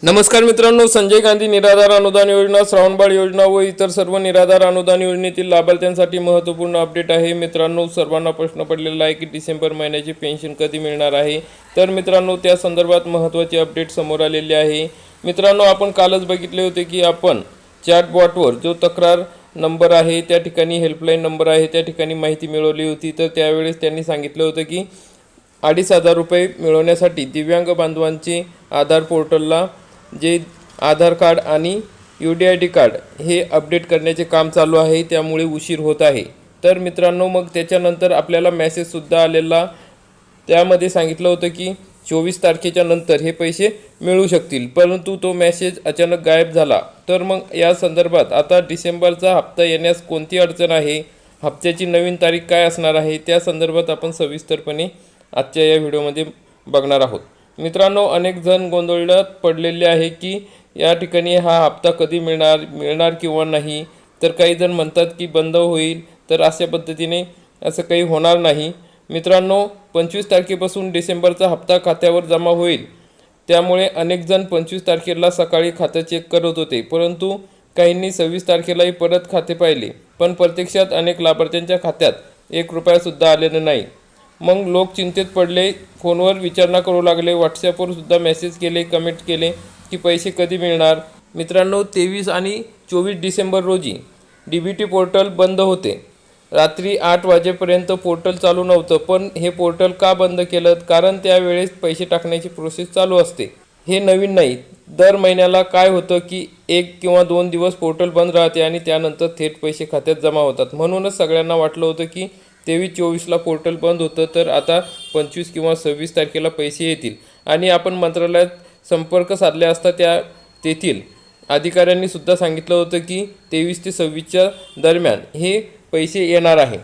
नमस्कार मित्रांनो, संजय गांधी निराधार अनुदान योजना, श्रावणबाळ योजना व इतर सर्व निराधार अनुदान योजनेतील लाभार्थ्यांसाठी महत्त्वपूर्ण अपडेट आहे। मित्रांनो, सर्वांना प्रश्न पडलेला आहे की डिसेंबर महिन्याची पेन्शन कधी मिळणार आहे। तर मित्रांनो, त्या संदर्भात महत्त्वाचे अपडेट समोर आलेले आहे। मित्रांनो, आपण कालच बघितले होते की आपण चॅटबॉटवर जो तक्रार नंबर आहे त्या ठिकाणी हेल्पलाईन नंबर आहे त्या ठिकाणी माहिती मिळवली होती। तर त्यावेळेस त्यांनी सांगितलं होतं की 2,500 रुपये मिळवण्यासाठी दिव्यांग बांधवांचे आधार पोर्टलला जे आधार कार्ड आणि UDID कार्ड हे अपडेट करण्याचे काम चालू आहे, त्यामुळे उशीर होत आहे। तर मित्रांनो, मग त्याच्यानंतर आपल्याला मेसेजसुद्धा आलेला, त्यामध्ये सांगितलं होतं की 24 तारखेच्या नंतर हे पैसे मिळू शकतील, परंतु तो मेसेज अचानक गायब झाला। तर मग या संदर्भात आता डिसेंबरचा हप्ता येण्यास कोणती अडचण आहे, हप्त्याची नवीन तारीख काय असणार आहे, त्या संदर्भात आपण सविस्तरपणे आजच्या या व्हिडिओमध्ये बघणार आहोत। मित्रांनो, अनेक जण गोंधळात पडलेले आहे की या ठिकाणी हा हप्ता कधी मिळणार किंवा नाही। तर काही जण म्हणतात की बंद होईल, तर अशा पद्धतीने असं काही होणार नाही। मित्रांनो, 25 तारखेपासून डिसेंबरचा हप्ता खात्यावर जमा होईल, त्यामुळे अनेक जण 25 तारखेला सकाळी खातं चेक करत होते, परंतु काहींनी 26 तारखेलाही परत खाते पाहिले, पण प्रत्यक्षात अनेक लाभार्थ्यांच्या खात्यात 1 रुपयासुद्धा आलेला नाही। मग लोक चिंतेत पडले, फोनवर विचारणा करू लागले, व्हॉट्सॲपवर सुद्धा मेसेज केले, कमेंट केले की पैसे कधी मिळणार। मित्रांनो, 23 आणि 24 डिसेंबर रोजी DBT पोर्टल बंद होते। रात्री 8 वाजेपर्यंत पोर्टल चालू नव्हतं, पण हे पोर्टल का बंद केलं? कारण त्यावेळेस पैसे टाकण्याची प्रोसेस चालू असते, हे नवीन नाही। दर महिन्याला काय होतं की 1 किंवा 2 दिवस पोर्टल बंद राहते आणि त्यानंतर थेट पैसे खात्यात जमा होतात। म्हणूनच सगळ्यांना वाटलं होतं की 23-24ला पोर्टल बंद होतं, तर आता 25 किंवा 26 तारखेला पैसे येतील। आणि आपण मंत्रालयात संपर्क साधले असता तेथील अधिकाऱ्यांनी सुद्धा सांगितलं होतं की 23 ते 26च्या दरम्यान हे पैसे येणार आहे।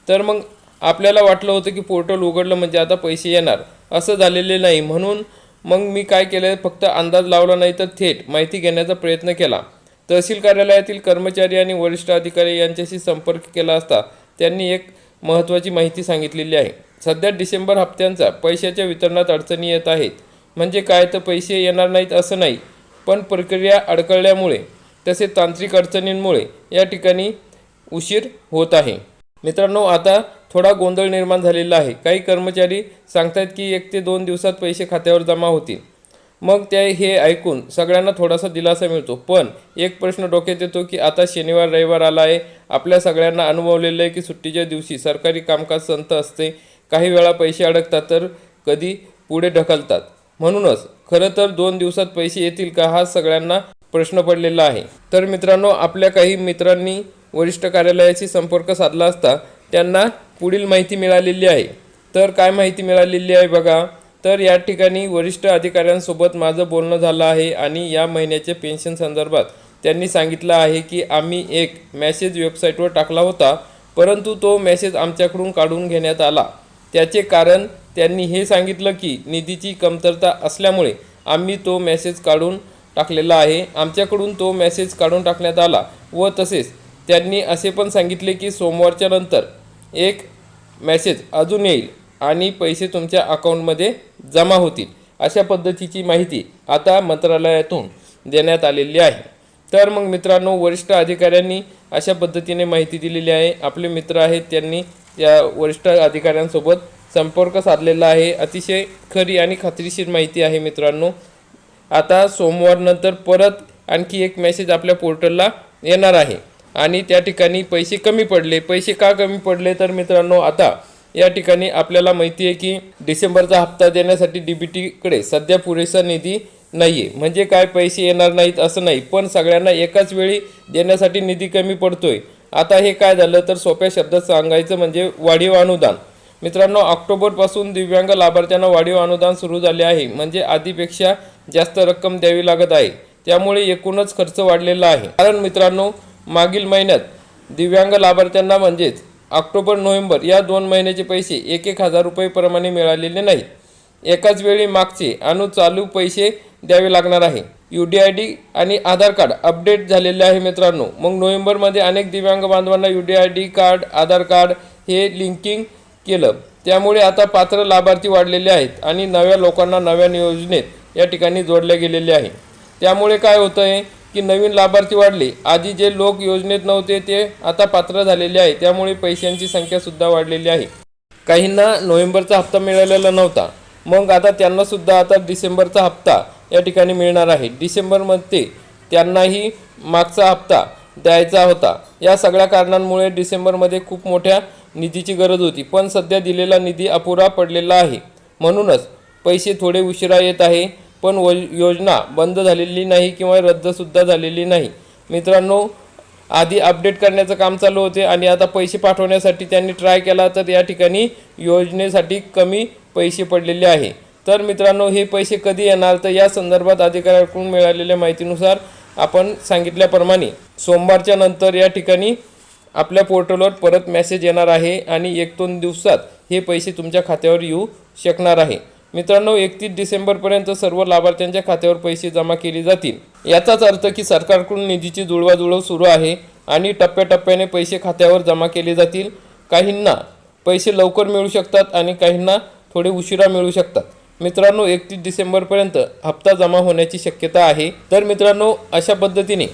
तर मग आपल्याला वाटलं होतं की पोर्टल उघडलं म्हणजे आता पैसे येणार, असं झालेले नाही। म्हणून मग मी काय केलं, फक्त अंदाज लावला नाही तर थेट माहिती घेण्याचा प्रयत्न केला। तहसील कार्यालयातील कर्मचारी आणि वरिष्ठ अधिकारी यांच्याशी संपर्क केला असता त्यांनी एक महत्त्वाची माहिती सांगितलेली आहे। सध्या डिसेंबर हप्त्यांचा पैशाच्या वितरणात अडचणी येत आहेत। म्हणजे काय, तर पैसे येणार नाहीत असं नाही, पण प्रक्रिया अडकळल्यामुळे तसेच तांत्रिक अडचणींमुळे या ठिकाणी उशीर होत आहे। मित्रांनो, आता थोडा गोंधळ निर्माण झालेला आहे। काही कर्मचारी सांगतात की 1 ते 2 दिवसात पैसे खात्यावर जमा होतील। मग हे ऐकून सगळ्यांना थोडासा दिलासा मिळतो, पण एक प्रश्न डोक्यात येतो की आता शनिवार रविवार आला आहे, आपल्या सगळ्यांना अनुभवलेलं आहे की सुट्टीच्या दिवशी सरकारी कामकाज संथ असते, काही वेळा पैसे अडकतात तर कधी पुढे ढकलतात। म्हणूनच खरं तर 2 दिवसात पैसे येतील का, हा सगळ्यांना प्रश्न पडलेला आहे। तर मित्रांनो, आपल्या काही मित्रांनी वरिष्ठ कार्यालयाशी संपर्क साधला असता त्यांना पुढील माहिती मिळालेली आहे। तर काय माहिती मिळालेली आहे बघा। तर या ठिकाणी वरिष्ठ अधिकाऱ्यांसोबत माझं बोलणं झालं आहे आणि या महिन्याच्या पेन्शन संदर्भात त्यांनी सांगितलं आहे की आम्ही एक मेसेज वेबसाईटवर टाकला होता, परंतु तो मेसेज आमच्याकडून काढून घेण्यात आला। त्याचे कारण त्यांनी हे सांगितलं की निधीची कमतरता असल्यामुळे आम्ही तो मेसेज काढून टाकलेला आहे। आमच्याकडून तो मेसेज काढून टाकण्यात आला व तसेच त्यांनी असे पण सांगितले की सोमवारच्या नंतर एक मेसेज अजून येईल आणि पैसे तुमच्या अकाउंटमध्ये जमा होतील, अशा पद्धतीची माहिती आता मंत्रालयातून देण्यात आलेली आहे। तर मग मित्रांनो, वरिष्ठ अधिकाऱ्यांनी अशा पद्धतीने माहिती दिलेली आहे। आपले मित्र आहेत, त्यांनी या वरिष्ठ अधिकाऱ्यांसोबत संपर्क साधलेला आहे। अतिशय खरी आणि खात्रीशीर माहिती आहे मित्रांनो। आता सोमवारनंतर परत आणखी एक मेसेज आपल्या पोर्टलला येणार आहे आणि त्या ठिकाणी पैसे कमी पडले। पैसे का कमी पडले, तर मित्रांनो, आता या ठिकाणी आपल्याला माहिती आहे की डिसेंबरचा हप्ता देण्यासाठी DBTकडे सध्या पुरेसा निधी नाही आहे। म्हणजे काय, पैसे येणार नाहीत असं नाही, पण सगळ्यांना एकाच वेळी देण्यासाठी निधी कमी पडतोय। आता हे काय झालं, तर सोप्या शब्दात सांगायचं म्हणजे वाढीव अनुदान। मित्रांनो, ऑक्टोबरपासून दिव्यांग लाभार्थ्यांना वाढीव अनुदान सुरू झाले आहे, म्हणजे आधीपेक्षा जास्त रक्कम द्यावी लागत आहे, त्यामुळे एकूणच खर्च वाढलेला आहे। कारण मित्रांनो, मागील महिन्यात दिव्यांग लाभार्थ्यांना म्हणजेच ऑक्टोबर नोव्हेंबर या 2 महिन्याचे पैसे 1,000 रुपये प्रमाणे मिळालेले नाहीत। एकाच वेळी मागचे चालू पैसे द्यावे लागणार आहे। UDID आणि आधार कार्ड अपडेट झालेले आहे मित्रांनो। मग नोव्हेंबरमध्ये अनेक दिव्यांग बांधवांना UDID कार्ड, आधार कार्ड हे लिंकिंग केलं, त्यामुळे आता पात्र लाभार्थी वाढलेले आहेत आणि नव्या लोकांना नव्या योजनेत या ठिकाणी जोडले गेलेले आहे। त्यामुळे काय होतं आहे की नवीन लाभार्थी वाढले, आधी जे लोक योजनेत नव्हते ते आता पात्र झालेले आहे, त्यामुळे पैशांची संख्यासुद्धा वाढलेली आहे. काहींना नोव्हेंबरचा हप्ता मिळालेला नव्हता, मग आता त्यांनासुद्धा आता डिसेंबरचा हप्ता या ठिकाणी मिळणार आहे. डिसेंबरमध्ये त्यांनाही मागचा हप्ता द्यायचा होता. या सगळ्या कारणांमुळे डिसेंबरमध्ये खूप मोठ्या निधीची गरज होती, पण सध्या दिलेला निधी अपुरा पडलेला आहे. म्हणूनच पैसे थोडे उशिरा येत आहे, पण योजना बंद झालेली नाही किंवा रद्दसुद्धा झालेली नाही. मित्रांनो, आधी अपडेट करण्याचं काम चालू होते आणि आता पैसे पाठवण्यासाठी त्यांनी ट्राय केला तर या ठिकाणी योजनेसाठी कमी पैसे पडलेले आहे. तर मित्रांनो, हे पैसे कधी येणार, तर या संदर्भात अधिकाऱ्यांकडून मिळालेल्या माहितीनुसार आपण सांगितल्याप्रमाणे सोमवारच्या नंतर या ठिकाणी आपल्या पोर्टलवर परत मेसेज येणार आहे आणि 1-2 दिवसात हे पैसे तुमच्या खात्यावर येऊ शकणार आहे. मित्रांनो, 31 डिसेंबरपर्यंत सर्व लाभार्थ्यांच्या खात्यावर पैसे जमा केले जातील. याचाच अर्थ की सरकारकडून निधीची जुळवाजुळव सुरू आहे आणि टप्प्याटप्प्याने पैसे खात्यावर जमा केले जातील. काहींना पैसे लवकर मिळू शकतात आणि काहींना थोडे उशिरा मिळू शकतात. मित्रांनो, 31 डिसेंबरपर्यंत हप्ता जमा होण्याची शक्यता आहे. तर मित्रांनो, अशा पद्धतीने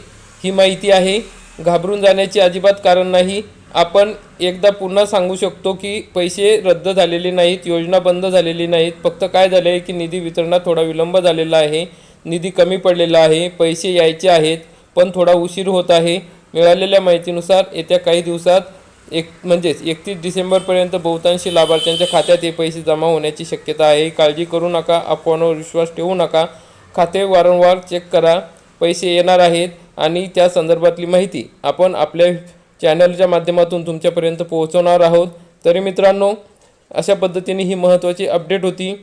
ही माहिती आहे. घाबरून जाण्याची अजिबात कारण नाही. आपण एकदा पुन्हा सांगू शकतो की पैसे रद्द झालेले नाहीत, योजना बंद झालेली नाहीत. फक्त काय झाले आहे की निधी वितरणात थोडा विलंब झालेला आहे, निधी कमी पडलेला आहे, पैसे यायचे आहेत पण थोडा उशीर होत आहे. मिळालेल्या माहितीनुसार येत्या काही दिवसात 31 डिसेंबरपर्यंत बहुतांशी लाभार्थ्यांच्या खात्यात हे पैसे जमा होण्याची शक्यता आहे. काळजी करू नका, अफवांवर विश्वास ठेवू नका. खाते वारंवार चेक करा. पैसे येणार आहेत आणि त्या संदर्भातली माहिती आपण आपल्या चॅनलच्या माध्यमातून तुमच्यापर्यंत पोहोचवणार आहोत. तरी मित्रांनो, अशा पद्धतीने ही महत्त्वाची अपडेट होती.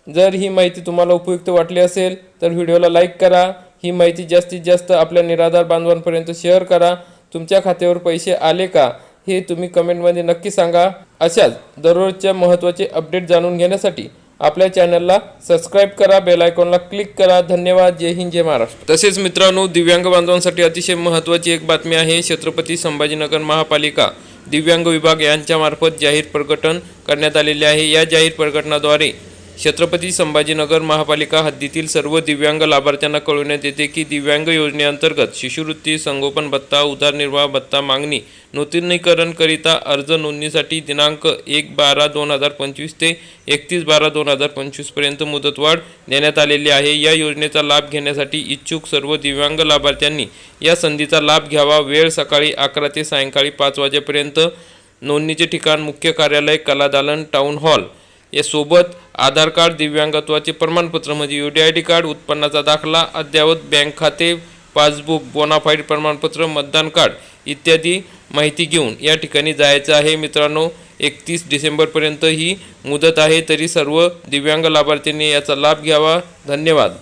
जर ही माहिती तुम्हाला उपयुक्त वाटली असेल तर व्हिडिओला लाईक करा. ही माहिती जास्तीत जास्त आपल्या निराधार बांधवांपर्यंत शेअर करा. तुमच्या खात्यावर पैसे आले का हे तुम्ही कमेंटमध्ये नक्की सांगा. अशाच दररोजच्या महत्त्वाचे अपडेट जाणून घेण्यासाठी आपल्या चॅनलला सबस्क्राईब करा, बेल आयकॉनला क्लिक करा. धन्यवाद. जय हिंद, जय महाराष्ट्र. तसेच मित्रांनो, दिव्यांग बांधवांसाठी अतिशय महत्त्वाची एक बातमी आहे. छत्रपती संभाजीनगर महापालिका दिव्यांग विभाग यांच्यामार्फत जाहीर प्रकटन करण्यात आलेले आहे. या जाहीर प्रकटनाद्वारे छत्रपती संभाजीनगर महापालिका हद्दीतील सर्व दिव्यांग लाभार्थ्यांना कळवण्यात येते की दिव्यांग योजनेअंतर्गत शिष्यवृत्ती, संगोपन भत्ता, उदरनिर्वाह भत्ता मागणी नूतनीकरणकरिता अर्ज नोंदणीसाठी दिनांक 1/12/2025 ते 31/12/2025 पर्यंत मुदतवाढ देण्यात आलेली आहे. या योजनेचा लाभ घेण्यासाठी इच्छुक सर्व दिव्यांग लाभार्थ्यांनी या संधीचा लाभ घ्यावा. वेळ सकाळी 11 ते सायंकाळी 5 वाजेपर्यंत. नोंदणीचे ठिकाण मुख्य कार्यालय, कलादालन, टाउन हॉल. यासोबत आधार कार्ड, दिव्यांगत्वाचे प्रमाणपत्र म्हणजे UDID कार्ड, उत्पन्नाचा दाखला, अद्ययावत बँक खाते, पासबुक, बोनाफाईड प्रमाणपत्र, मतदान कार्ड इत्यादी माहिती घेऊन या ठिकाणी जायचं आहे. मित्रांनो, 31 डिसेंबरपर्यंत ही मुदत आहे, तरी सर्व दिव्यांग लाभार्थ्यांनी याचा लाभ घ्यावा. धन्यवाद.